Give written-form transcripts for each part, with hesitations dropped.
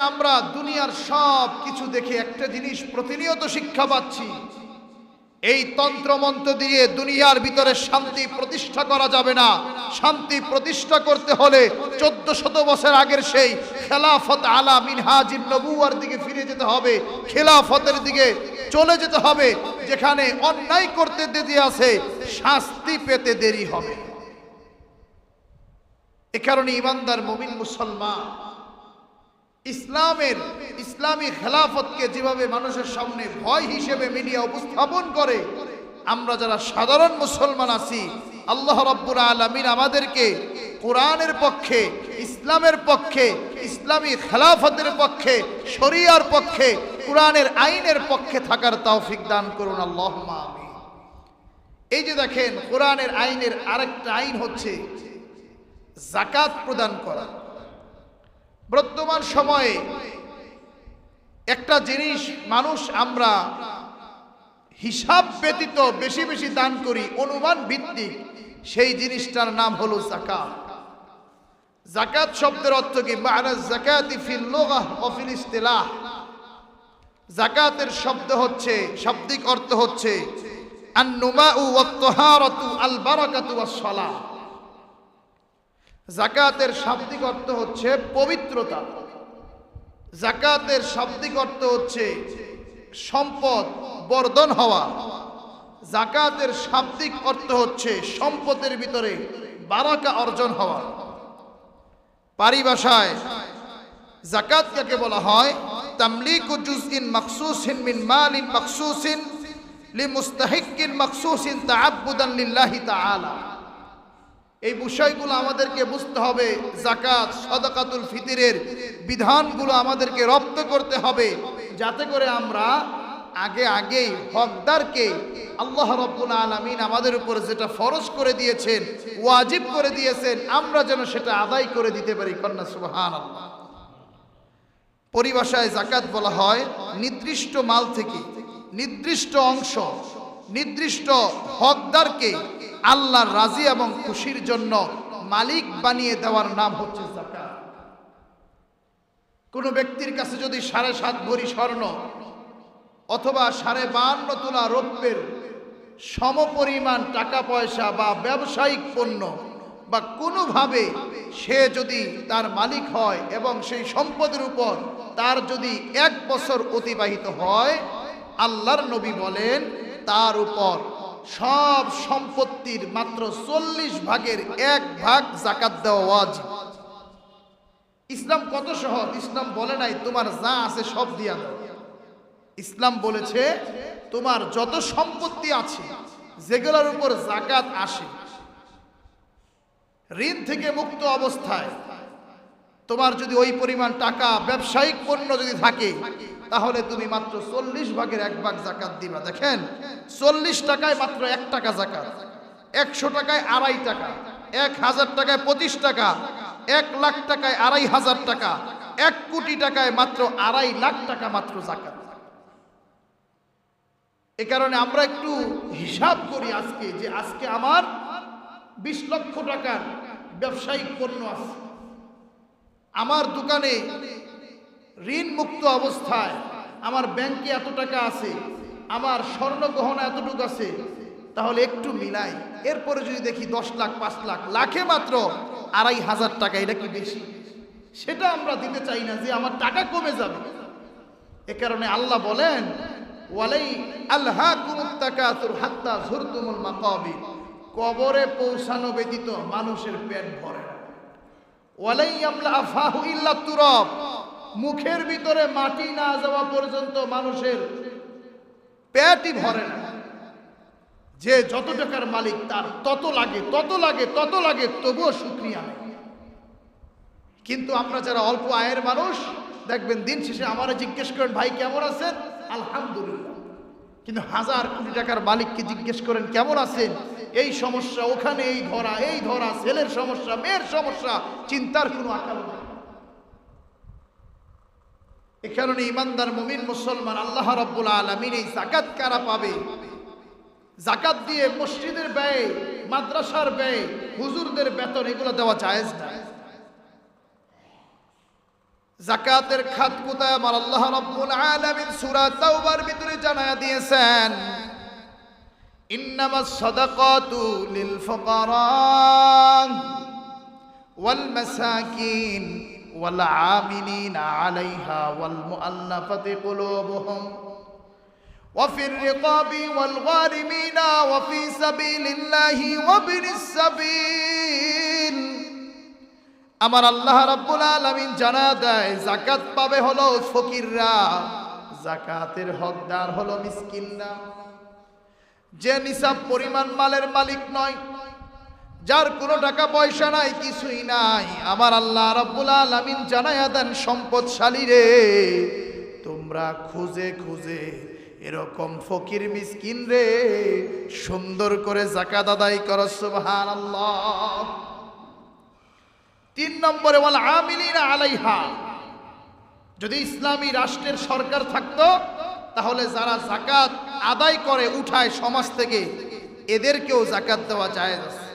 আমরা দুনিয়ার সব কিছু দেখে একটা জিনিস প্রতিনিয়ত শিক্ষা পাচ্ছি, এই তন্ত্রমন্ত্র দিয়ে দুনিয়ার ভিতরে শান্তি প্রতিষ্ঠা করা যাবে না। শান্তি প্রতিষ্ঠা করতে হলে 1400 বছর আগের সেই খেলাফত আলা মিনহাজিন নবুয়ার দিকে ফিরে যেতে হবে, খেলাফতের দিকে চলে যেতে হবে, যেখানে অন্যায় করতে দেরি আছে, শাস্তি পেতে দেরি হবে। এ কারণে ইমানদার মুমিন মুসলমান ইসলামী খেলাফতকে যেভাবে মানুষের সামনে ভয় হিসেবে মিডিয়া উপস্থাপন করে, আমরা যারা সাধারণ মুসলমান আছি, আল্লাহ রাব্বুল আলামিন আমাদেরকে কোরআনের পক্ষে, ইসলামের পক্ষে, ইসলামী খেলাফতের পক্ষে, শরিয়ার পক্ষে, কোরআনের আইনের পক্ষে থাকার তৌফিক দান করুন, আল্লাহুম্মা আমিন। এই যে দেখেন, কোরআনের আইনের আরেকটা আইন হচ্ছে যাকাত প্রদান করা। বর্তমান সময়ে একটা জিনিস মানুষ আমরা হিসাব ব্যতীত বেশি বেশি দান করি, অনুমান ভিত্তিক, সেই জিনিসটার নাম হলো যাকাত। যাকাত শব্দের অর্থ কি? মা'না যাকাতি ফিল লুগাহ ওয়া ফিল ইসতিলাহ। যাকাতের শব্দ হচ্ছে, শাব্দিক অর্থ হচ্ছে আন-নুমাউ ওয়াত তাহারাতু আল বারাকাতু ওয়াস সালাহ। যাকাতের শাব্দিক অর্থ হচ্ছে পবিত্রতা। যাকাতের শাব্দিক অর্থ হচ্ছে সম্পদ বর্ধন হওয়া। যাকাতের শাব্দিক অর্থ হচ্ছে সম্পদের ভিতরে বারাকা অর্জন হওয়া। পারিভাষায় যাকাত কাকে বলা হয়? তামলিকু জুজইন মাখসুসিন মিন মালিন মাখসুসিন লিমুস্তাহিক্কিন মাখসুসিন তাআব্বুদান লিল্লাহি তাআলা। এই বিষয়গুলো আমাদেরকে বুঝতে হবে। যাকাত, সাদাকাতুল ফিতরের বিধানগুলো আমাদেরকে রপ্ত করতে হবে, যাতে করে আমরা আগেই হকদারকে আল্লাহ রাব্বুল আলামিন আমাদের উপর যেটা ফরজ করে দিয়েছেন, ওয়াজিব করে দিয়েছেন, আমরা যেন সেটা আদায় করে দিতে পারি। কন্যা সুবহানাল্লাহ। পরিভাষায় যাকাত বলা হয় নির্দিষ্ট মাল থেকে নির্দিষ্ট অংশ নির্দিষ্ট হকদারকে আল্লাহর রাজি এবং খুশির জন্য মালিক বানিয়ে দেওয়ার নাম হচ্ছে যাকাত। কোন ব্যক্তির কাছে যদি 7.5 ভরি স্বর্ণ অথবা 52.5 তোলা রৌপ্যের সমপরিমাণ টাকা পয়সা বা ব্যবসায়িক পণ্য বা কোনোভাবে সে যদি তার মালিক হয় এবং সেই সম্পদের উপর তার যদি 1 বছর অতিবাহিত হয়, আল্লাহর নবী বলেন তার উপর সব সম্পত্তির মাত্র 40 ভাগের 1 ভাগ যাকাত দেওয়া ওয়াজিব। ইসলাম কত সহজ! ইসলাম বলে নাই তোমার যা আছে সব দিয়া দাও। ইসলাম বলেছে তোমার যত সম্পত্তি আছে, যেগুলোর উপর যাকাত আসে, ঋণ থেকে মুক্ত অবস্থায় তোমার যদি ওই পরিমাণ টাকা ব্যবসায়িক পণ্য যদি থাকে, তাহলে তুমি মাত্র 40 ভাগের 1 ভাগ যাকাত দিবা। দেখেন, 40 টাকায় মাত্র 1 টাকা যাকাত, 100 টাকায় 2.5 টাকা, 1000 টাকায় 25 টাকা, 1 লাখ টাকায় 2.5 টাকা, 1 কোটি টাকায় মাত্র 2.5 লাখ টাকা মাত্র যাকাত। এ কারণে আমরা একটু হিসাব করি আজকে আমার 20 লক্ষ টাকার ব্যবসায়িক পণ্য আছে, আমার দোকানে ঋণ মুক্ত অবস্থায়, আমার ব্যাংকে এত টাকা আছে, আমার স্বর্ণ গহনা এতটুকু আছে, তাহলে একটু মিলাই। এরপরে যদি দেখি 10 লাখ, 5 লাখ, লাখে মাত্র 2.5 টাকা, এটা কি বেশি? সেটা আমরা দিতে চাই না, যে আমার টাকা কমে যাবে। এ কারণে আল্লাহ বলেন ওয়ালাই আলহাকুমুত তাকাসুর হাত্তা যুরতুমুল মাকাবির। কবরে পৌঁছানো ব্যতীত মানুষের পেট ভরে না। ওয়ালাই ইয়ামলা আফাহু ইল্লা তুরাব। মুখের ভিতরে মাটি না যাওয়া পর্যন্ত মানুষের পেটই ভরে না। যে যত টাকার মালিক তার তত লাগে, তবুও শুকরিয়া নেই। কিন্তু আমরা যারা অল্প আয়ের মানুষ, দেখবেন দিন শেষে আমারে জিজ্ঞেস করেন, ভাই কেমন আছেন? আলহামদুলিল্লাহ। কিন্তু 1000 কোটি টাকার মালিককে জিজ্ঞেস করেন কেমন আছেন? এই সমস্যা, ওখানে এই ধরা, ছেলের সমস্যা, মেয়ের সমস্যা, চিন্তার কোনো আকাল নেই। এ কারণে ইমানদার মুমিন মুসলমান, আল্লাহ রাব্বুল আলামিন এই যাকাত কারা পাবে? যাকাত দিয়ে মসজিদের ব্যয়, মাদ্রাসার ব্যয়, হুজুরদের বেতন, এগুলো দেওয়া জায়েজ না। যাকাতের খাত কোথায় আমার আল্লাহ রাব্বুল আলামিন সূরা তাওবার ভিতরে জানায়া দিয়েছেন, ইন্নামাস সাদাকাতু লিল ফুকারা ওয়াল মাসাকিন ওয়াল আমিলিনা আলাইহা ওয়াল মুআল্লাফাতি কুলুবুহুম ওয়া ফির রিকাবি ওয়াল গারিমিনা ওয়া ফি সাবিলিল্লাহি ওয়া বিনিস সাবিল। আমার আল্লাহ রাব্বুল আলামিন জানা দেয় যাকাত পাবে হলো ফকিররা, যাকাতের হকদার হলো মিসকিনরা। যে নিসাব পরিমাণ মালের মালিক নয়, যার কোনো টাকা পয়সা নাই, কিছুই নাই, আমার আল্লাহ রাব্বুল আলামিন জানায়া দেন সম্পদশালী রে, তোমরা খুঁজে খুঁজে এরকম ফকির মিসকিন রে সুন্দর করে যাকাত আদায় করো। সুবহানাল্লাহ। 3 নম্বরে ওয়াল আমিলিনা আলাইহা, যদি ইসলামী রাষ্ট্রের সরকার থাকতো তাহলে যারা যাকাত আদায় করে উঠায় সমাজ থেকে, এদেরকেও যাকাত দেওয়া জায়েজ আছে।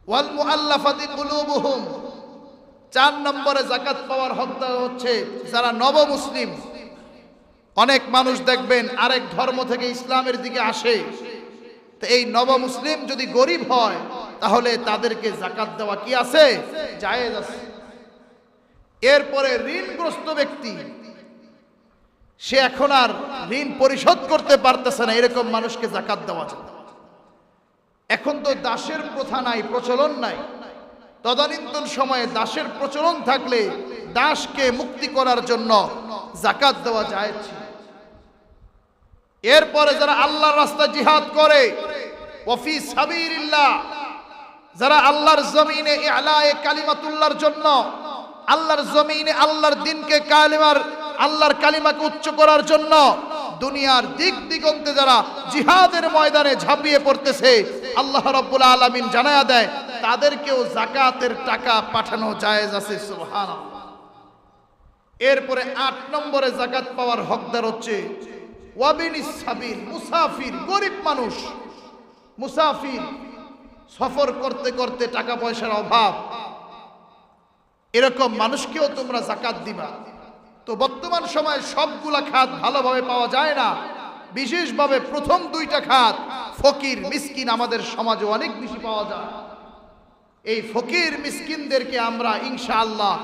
ওয়াল মুআল্লাফাতি কুলুবুহুম, 4 নম্বরে যাকাত পাওয়ার হকদার হচ্ছে যারা নব মুসলিম। অনেক মানুষ দেখবেন আরেক ধর্ম থেকে ইসলামের দিকে আসে, তো এই নব মুসলিম যদি গরিব হয় তাহলে তাদেরকে যাকাত দেওয়া কি আছে? জায়েজ আছে। এরপরে ঋণগ্রস্ত ব্যক্তি, সে এখন আর ঋণ পরিশোধ করতে পারতেছে না, এরকম মানুষকে যাকাত দেওয়া যায়। এখন তো দাসের প্রথা নাই, প্রচলন নাই। তদানীন্তন সময়ে দাসের প্রচলন থাকলে দাসকে মুক্তি করার জন্য যাকাত দেওয়া জায়েজ ছিল। এরপরে যারা আল্লাহর রাস্তায় জিহাদ করে, ওয়া ফি সাবিলিল্লাহ, যারা আল্লাহর জমিনে ইলায়ে কালিমাতুল্লাহর জন্য, আল্লাহর জমিনে আল্লাহর দ্বীনকে আল্লাহর কালিমাকে উচ্চ করার জন্য দুনিয়ার দিক দিগন্তে যারা জিহাদের ময়দানে ঝাঁপিয়ে পড়তেছে, আল্লাহ রাব্বুল আলামিন জানায়া দেয় তাদেরকেও যাকাতের টাকা পাঠানো জায়েজ আছে। সুবহানাল্লাহ। এরপরে 8 নম্বরে যাকাত পাওয়ার হকদার হচ্ছে ওয়াবিনিস সাবিল, মুসাফির, গরিব মানুষ, মুসাফির, সফর করতে করতে টাকা পয়সার অভাব, এরকম মানুষকেও তোমরা যাকাত দিবা। তো বর্তমান সময়ে সবগুলা খাত ভালোভাবে পাওয়া যায় না, বিশেষভাবে প্রথম 2টা খাত ফকির মিসকিন আমাদের সমাজে অনেক বেশি পাওয়া যায়। এই ফকির মিসকিনদেরকে আমরা ইনশাআল্লাহ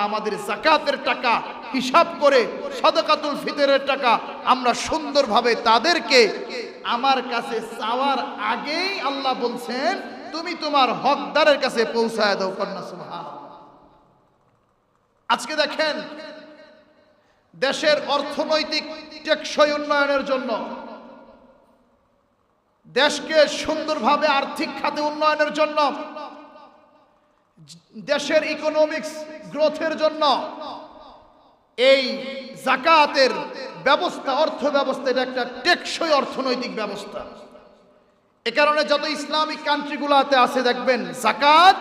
আমাদের যাকাতের টাকা হিসাব করে, সাদাকাতুল ফিতরের টাকা আমরা সুন্দরভাবে তাদেরকে আমার কাছে চাওয়ার আগেই আল্লাহ বলছেন তুমি তোমার হকদারের কাছে পৌঁছায় দাও। কন্যা সুবহানাল্লাহ। আজকে দেখেন দেশের অর্থনৈতিক টেকসই উন্নয়নের জন্য, দেশকে সুন্দরভাবে আর্থিক খাতে উন্নয়নের জন্য, দেশের ইকোনমিক্স গ্রোথের জন্য এই যাকাতের ব্যবস্থা, অর্থ ব্যবস্থা, এটা একটা টেকসই অর্থনৈতিক ব্যবস্থা। এ কারণে যত ইসলামিক কান্ট্রিগুলোতে আছে দেখবেন যাকাত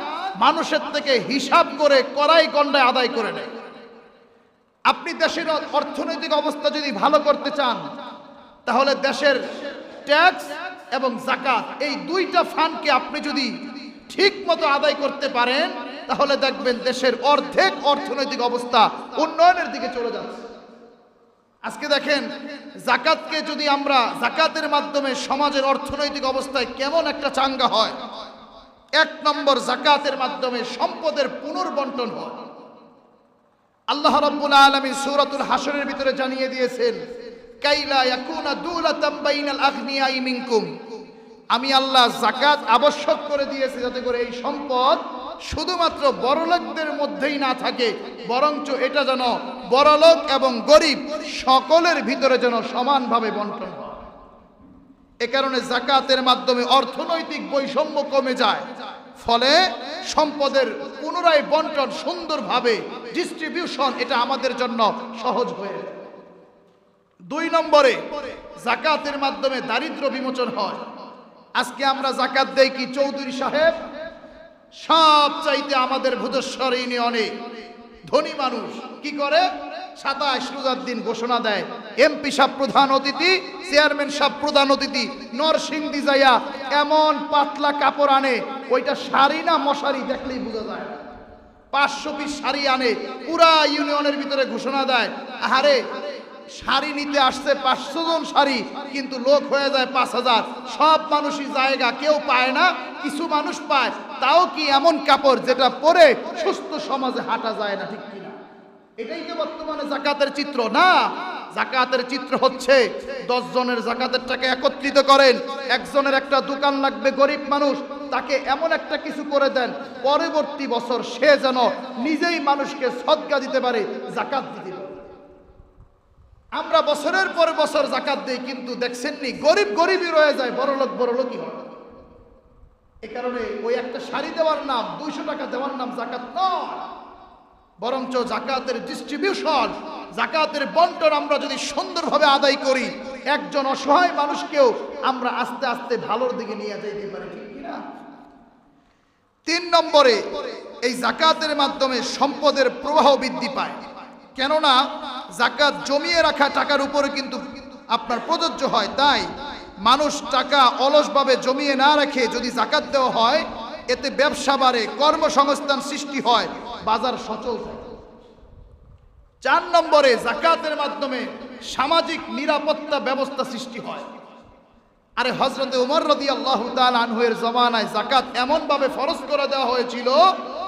মানুষের থেকে হিসাব করে কড়াই গন্ডায় আদায় করে নেয়। আপনি দেশের অর্থনৈতিক অবস্থা যদি ভালো করতে চান তাহলে দেশের ট্যাক্স এবং যাকাত এই 2টা ফান্ডকে আপনি যদি ঠিক মতো আদায় করতে পারেন তাহলে দেখবেন দেশের অর্ধেক অর্থনৈতিক অবস্থা উন্নয়নের দিকে চলে যাচ্ছে। আজকে দেখেন যাকাতকে যদি আমরা, যাকাতের মাধ্যমে সমাজের অর্থনৈতিক অবস্থায় কেমন একটা চাঙ্গা হয়। 1 নম্বর, যাকাতের মাধ্যমে সম্পদের পুনর্বন্টন হয়। আল্লাহ রাব্বুল আলামিন সূরাতুল হাশরের ভিতরে জানিয়ে দিয়েছেন, কাইলা ইয়াকুনা দুলাতাম বাইনাল আগনিয়াই মিনকুম, আমি আল্লাহ যাকাত আবশ্যক করে দিয়েছি যাতে করে এই সম্পদ শুধুমাত্র বড়লোকদের মধ্যেই না থাকে, বরঞ্চ এটা যেন বড়লোক এবং গরিব সকলের ভিতরে যেন সমানভাবে বন্টন হয়। এ কারণে যাকাতের মাধ্যমে অর্থনৈতিক বৈষম্য কমে যায়, ফলে সম্পদের পুনরায় বন্টন, সুন্দরভাবে ডিস্ট্রিবিউশন, এটা আমাদের জন্য সহজ হয়ে যায়। 2 নম্বরে, যাকাতের মাধ্যমে দারিদ্র্য বিমোচন হয়। আজকে আমরা যাকাত দেই কি? চৌধুরী সাহেব সব চাইতে আমাদের ভূদেশ্বর ইউনিয়নে ধনী মানুষ কি করে? 27 রোজার দিন ঘোষণা দেয়, এমপি সাহেব প্রধান অতিথি, চেয়ারম্যান সাহেব প্রধান অতিথি, নরসিংদী যাইয়া এমন পাতলা কাপড় আনে, ওইটা শাড়ি না মশারি দেখলেই বোঝা যায়। 500 পিস শাড়ি আনে, পুরা ইউনিয়নের ভিতরে ঘোষণা দেয়, আহারে শাড়ি নিতে আসছে 500 জন শাড়ি, কিন্তু লোক হয়ে যায় 5000। সব মানুষই জায়গা, কেউ পায় না, কিছু মানুষ পায়। তাও কি এমন কাপড় যেটা পরে সুস্থ সমাজে হাঁটা যায় না, ঠিক কিনা? এটাই কি বর্তমানে যাকাতের চিত্র? না, যাকাতের চিত্র হচ্ছে 10 জনের যাকাতের টাকা একত্রিত করেন, একজনের একটা দোকান লাগবে, গরিব মানুষ, তাকে এমন একটা কিছু করে দেন পরবর্তী বছর সে যেন নিজেই মানুষকে সদকা দিতে পারে, যাকাত দিতে পারে। আমরা বছরের পর বছর যাকাত দেই, কিন্তু দেখছেননি গরিব গরিবই রয়ে যায়, বড়লোক বড়লোকই হয়। এই কারণে ওই একটা শাড়ি দেওয়ার নাম, 200 টাকা দেওয়ার নাম যাকাত নয়, বরঞ্চ যাকাতের ডিস্ট্রিবিউশন, যাকাতের বন্টন আমরা যদি সুন্দরভাবে আদায় করি, একজন অসহায় মানুষকেও আমরা আস্তে আস্তে ভালোর দিকে নিয়ে যাইতে পারি, ঠিক কিনা? 3 নম্বরে, এই যাকাতের মাধ্যমে সম্পদের প্রবাহ বৃদ্ধি পায়। কেননা যাকাত জমিয়ে রাখা টাকার উপরে কিন্তু আপনার প্রযোজ্য হয়। তাই মানুষ টাকা অলসভাবে জমিয়ে না রেখে যদি যাকাত দেওয়া হয়, এতে ব্যবসা বাড়ে, কর্মসংস্থান সৃষ্টি হয়, বাজার সচল থাকে। 4 নম্বরে, যাকাতের মাধ্যমে সামাজিক নিরাপত্তা ব্যবস্থা সৃষ্টি হয়। আরে হযরতে ওমর রাদিয়াল্লাহু তাআলা আনহু এর জামানায় যাকাত এমন ভাবে ফরজ করে দেওয়া হয়েছিল,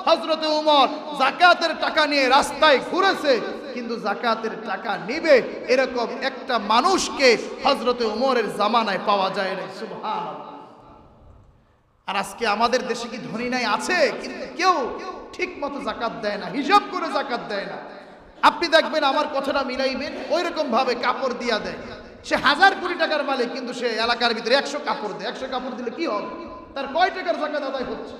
হযরতে ওমর যাকাতের টাকা নিয়ে রাস্তায় ঘুরেছে, কিন্তু যাকাতের টাকা নেবে এরকম একটা মানুষকে হযরতে ওমরের জামানায় পাওয়া যায় না। সুবহানাল্লাহ। আর আজকে আমাদের দেশে কি ধনী নাই? আছে, কিন্তু কেউ ঠিক মতো যাকাত দেয় না, হিসাব করে যাকাত দেয় না। আপনি দেখবেন, আমার কথাটা মিলাইবেন, ওই রকম ভাবে কাপড় দিয়া দেয়। সে 1000 কোটি টাকার মালিক, কিন্তু সে এলাকার ভিতরে 100 কাপড় দেয়। 100 কাপড় দিলে কি হবে? তার কয় টাকার যাকাত আদায় হচ্ছে?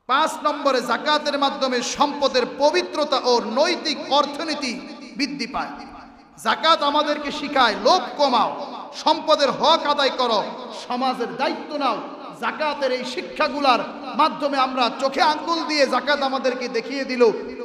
5 নম্বরে, যাকাতের মাধ্যমে সম্পদের পবিত্রতা ও নৈতিক অর্থনীতি বৃদ্ধি পায়। যাকাত আমাদেরকে শিখায় লোভ কমাও, সম্পদের হক আদায় করো, সমাজের দায়িত্ব নাও। যাকাতের এই শিক্ষাগুলার মাধ্যমে আমরা চোখে আঙ্গুল দিয়ে যাকাত আমাদেরকে দেখিয়ে দিল,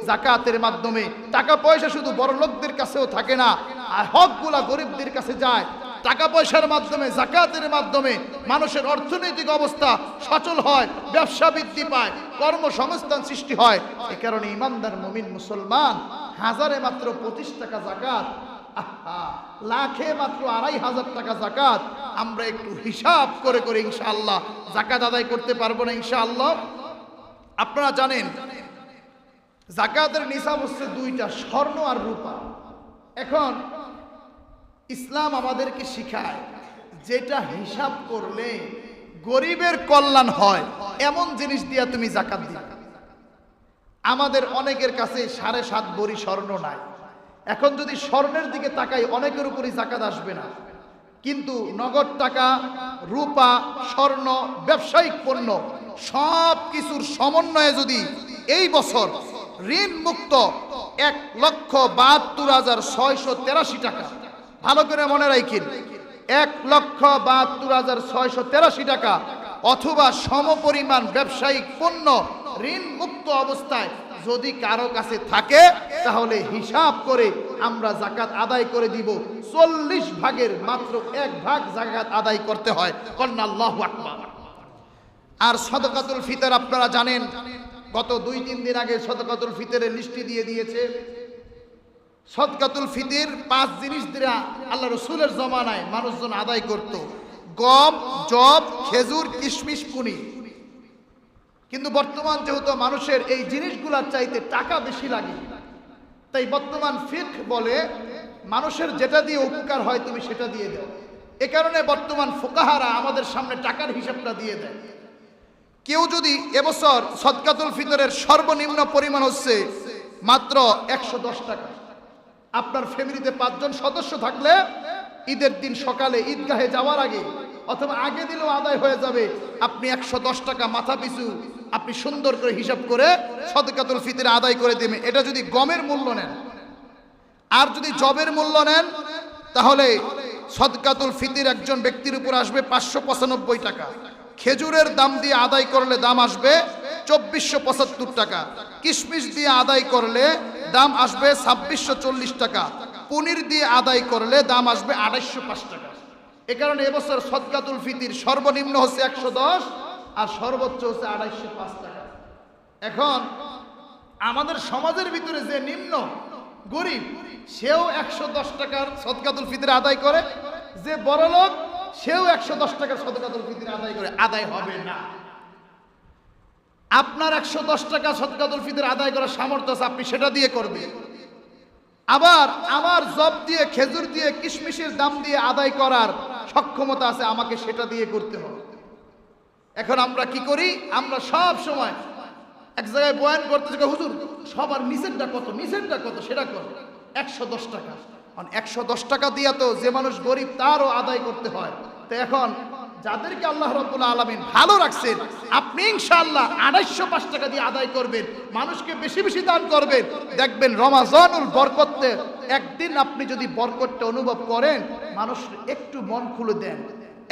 যাকাতের মাধ্যমে টাকা পয়সা শুধু বড় লোকদের কাছেও থাকে না, আর হকগুলা গরিবদের কাছে যায়। টাকা পয়সার মাধ্যমে, যাকাতের মাধ্যমে মানুষের অর্থনৈতিক অবস্থা সচল হয়, ব্যবসা বৃদ্ধি পায়, কর্মসংস্থান সৃষ্টি হয়। এই কারণে ইমানদার মুমিন মুসলমান হাজারে মাত্র 25 টাকা যাকাত, লাখে মাত্র 2500 টাকা যাকাত। আমরা একটু হিসাব করে করে ইনশাআল্লাহ যাকাত আদায় করতে পারবো না ইনশাআল্লাহ। আপনারা জানেন যাকাতের নিসাব হচ্ছে 2টা, স্বর্ণ আর রূপা। এখন ইসলাম আমাদেরকে শিখায় যেটা হিসাব করলে গরিবের কল্যাণ হয় এমন জিনিস দিয়া তুমি যাকাত দিবে। আমাদের অনেকের কাছে 7.5 ভরি স্বর্ণ নাই। এখন যদি স্বর্ণের দিকে তাকাই, অনেকের উপরই যাকাত আসবে না, কিন্তু নগদ টাকা, রূপা, স্বর্ণ, ব্যবসায়িক পণ্য সব কিছুর সমন্বয়ে যদি এই বছর ঋণ মুক্ত 1,72,683 টাকা, ভালো করে মনে রাখেন, 1,72,683 টাকা অথবা সমপরিমাণ ব্যবসায়িক পণ্য ঋণ মুক্ত অবস্থায় যদি কারো কাছে থাকে, তাহলে হিসাব করে আমরা যাকাত আদায় করে দিব। 40 ভাগের মাত্র 1 ভাগ যাকাত আদায় করতে হয়। কন্না আল্লাহু আকবার। আর সদকাতুল ফিতর আপনারা জানেন, গত 2-3 দিন আগে সদকাতুল ফিতরের লিস্টি দিয়ে দিয়েছে। সদকাতুল ফিতর 5 জিনিস দ্বারা আল্লাহ রসুলের জমানায় মানুষজন আদায় করত: গম, জব, খেজুর, কিশমিশ, কুনি। কিন্তু বর্তমান যেহেতু মানুষের এই জিনিসগুলোর চাইতে টাকা বেশি লাগে, তাই বর্তমান ফিকহ বলে মানুষের যেটা দিয়ে উপকার হয় তুমি সেটা দিয়ে দাও। এ কারণে বর্তমান ফুকাহারা আমাদের সামনে টাকার হিসাবটা দিয়ে দেয়। কেউ যদি এবছর সদকাতুল ফিতরের সর্বনিম্ন পরিমাণ হচ্ছে মাত্র 110 টাকা, আপনার ফ্যামিলিতে 5 জন সদস্য থাকলে ঈদের দিন সকালে ঈদগাহে যাওয়ার আগে অথবা আগে দিলেও আদায় হয়ে যাবে। আপনি 110 টাকা মাথা পিছু আপনি সুন্দর করে হিসাব করে সদকাতুল ফিতর আদায় করে দেবেন। এটা যদি গমের মূল্য নেন, আর যদি জবের মূল্য নেন, তাহলে সদকাতুল ফিতর একজন ব্যক্তির উপর আসবে 595 টাকা। খেজুরের দাম দিয়ে আদায় করলে দাম আসবে 2475 টাকা। কিশমিশ দিয়ে আদায় করলে দাম আসবে 2640 টাকা। পনির দিয়ে আদায় করলে দাম আসবে 2805 টাকা। এ কারণে এবছর সদকাতুল ফিতর সর্বনিম্ন হচ্ছে 110 আর সর্বোচ্চ হচ্ছে 2805 টাকা। এখন আমাদের সমাজের ভিতরে যে নিম্ন গরিব সেও 110 টাকার সদকাতুল ফিতর আদায় করে, যে বড় লোক সেও 110 টাকার সদকাতুল ফিতর আদায় করে। আদায় হবে না। আপনার 110 টাকা সদকাতুল ফিতর আদায় করার সামর্থ্য আছে, আপনি সেটা দিয়ে করবেন। আবার আমার জব দিয়ে, খেজুর দিয়ে, কিশমিশের দাম দিয়ে আদায় করার সক্ষমতা আছে, আমাকে সেটা দিয়ে করতে হবে। এখন আমরা কি করি? আমরা সব সময় এক জায়গায় বয়ান করতে যাই, হুজুর সবার নিচেরটা কত, নিচেরটা কত সেটা কর, 110 টাকা। 110 টাকা দিয়া তো যে মানুষ গরিব তারও আদায় করতে হয়। তো এখন যাদেরকে আল্লাহ রাব্বুল আলামিন ভালো রাখছেন, আপনি ইনশাআল্লাহ 250 টাকা দিয়ে আদায় করবেন, মানুষকে বেশি বেশি দান করবেন, দেখবেন রমাজানুল বরকতে একদিন আপনি যদি বরকতটা অনুভব করেন, মানুষ একটু মন খুলে দেন,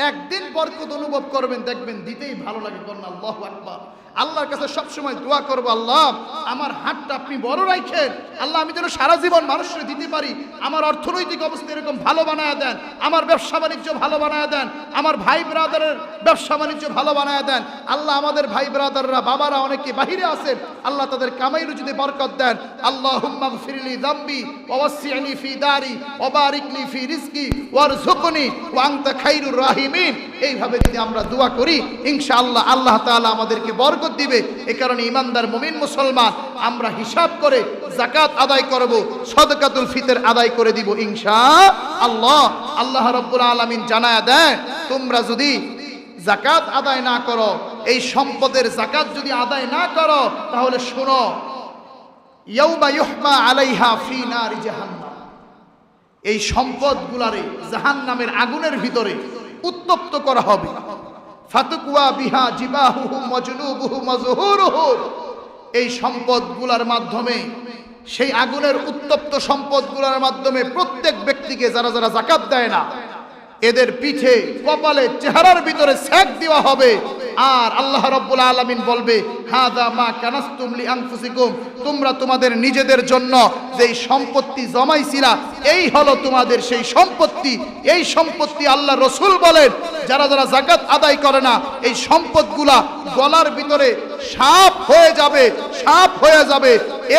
একদিন বরকত অনুভব করবেন, দেখবেন দিতেই ভালো লাগে। করুন আল্লাহু আকবার। আল্লাহর কাছে সবসময় দোয়া করবো, আল্লাহ আমার হাতটা আপনি বড় রাখেন, আল্লাহ আমি যেন সারা জীবন মানুষকে দিতে পারি, আমার অর্থনৈতিক অবস্থা এরকম ভালো বানায় দেন, আমার ব্যবসা বাণিজ্য ভালো বানায় দেন, আমার ভাই ব্রাদারের ব্যবসা বাণিজ্য ভালো বানায় দেন। আল্লাহ আমাদের ভাই ব্রাদাররা, বাবারা অনেকে বাহিরে আছেন, আল্লাহ তাদের কামাই রুজিতে বরকত দেন। আল্লাহুম্মা গফিরলি যামবি ওয়া ওয়াসসি'নি ফি দারি ওয়া বারিকলি ফি রিজকি ওয়ারযুকনি ওয়া আনতা খায়রুর রাহিমিন। এইভাবে যদি আমরা দোয়া করি, ইনশাআল্লাহ আল্লাহ তাআলা আমাদেরকে বরকত দিবে। এই কারণে ইমানদার মুমিন মুসলমান আমরা হিসাব করে যাকাত আদায় করব, সদকাতুল ফিতর আদায় করে দিব ইনশাআল্লাহ। আল্লাহ রাব্বুল আলামিন জানায়া দেন, তোমরা যদি যাকাত আদায় না করো, এই সম্পদের যাকাত যদি আদায় না করো, তাহলে শোনো, ইয়াউমা ইউহমা আলাইহা ফি নারি জাহান্নাম, এই সম্পদগুলারে জাহান্নামের আগুনের ভিতরে উত্তপ্ত করা হবে। ফাতুকুয়া বিহা জিবাহুহুম ওয়া জুনুবুহুম ওয়া যুহুরুহুম, এই সম্পদগুলোর মাধ্যমে, সেই আগুনের উত্তপ্ত সম্পদগুলোর মাধ্যমে প্রত্যেক ব্যক্তিকে, যারা যারা যাকাত দেয় না, এদের পিঠে, কপালে, চেহারার ভিতরে সেক দেওয়া হবে। আর আল্লাহ রাব্বুল আলামিন বলবে, হাদা মা কানাসতুম লিআনফুসিকুম, তোমরা তোমাদের নিজেদের জন্য যেই সম্পত্তি জমাইছিলা, এই হলো তোমাদের সেই সম্পত্তি। এই সম্পত্তি আল্লাহ রাসূল বলেন, যারা যারা যাকাত আদায় করে না, এই সম্পদগুলা গলার ভিতরে সাপ হয়ে যাবে, সাপ হয়ে যাবে।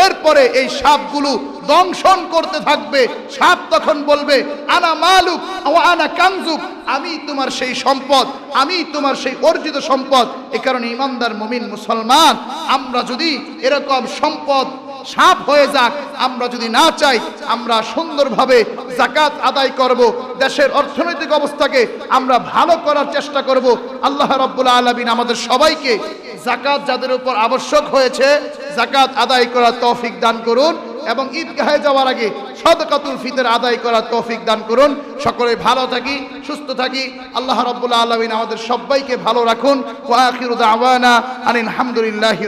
এরপরে এই সাপগুলো দংশন করতে থাকবে। সাপ তখন বলবে, আনা মালুক ওয়া আনা কানজুক, আমি তোমার সেই সম্পদ, আমি তোমার সেই অর্জিত সম্পদ। এ কারণে ইমানদার মুমিন মুসলমান, আমরা যদি এরকম সম্পদ সাপ হয়ে যাক, আমরা যদি না চাই, আমরা সুন্দরভাবে যাকাত আদায় করব, দেশের অর্থনৈতিক অবস্থাকে আমরা ভালো করার চেষ্টা করব। আল্লাহ রাব্বুল আলামিন আমাদের সবাইকে যাকাত যাদের উপর আবশ্যক হয়েছে, যাকাত আদায় করার তৌফিক দান করুন, এবং ঈদগাহে যাওয়ার আগে সদকাতুল ফিতর আদায় করার তৌফিক দান করুন। সকলে ভালো থাকি, সুস্থ থাকি। আল্লাহ রাব্বুল আলামিন আমাদের সবাইকে ভালো রাখুন। ওয়া আখিরু দাওয়ানা আনিল হামদুলিল্লাহি।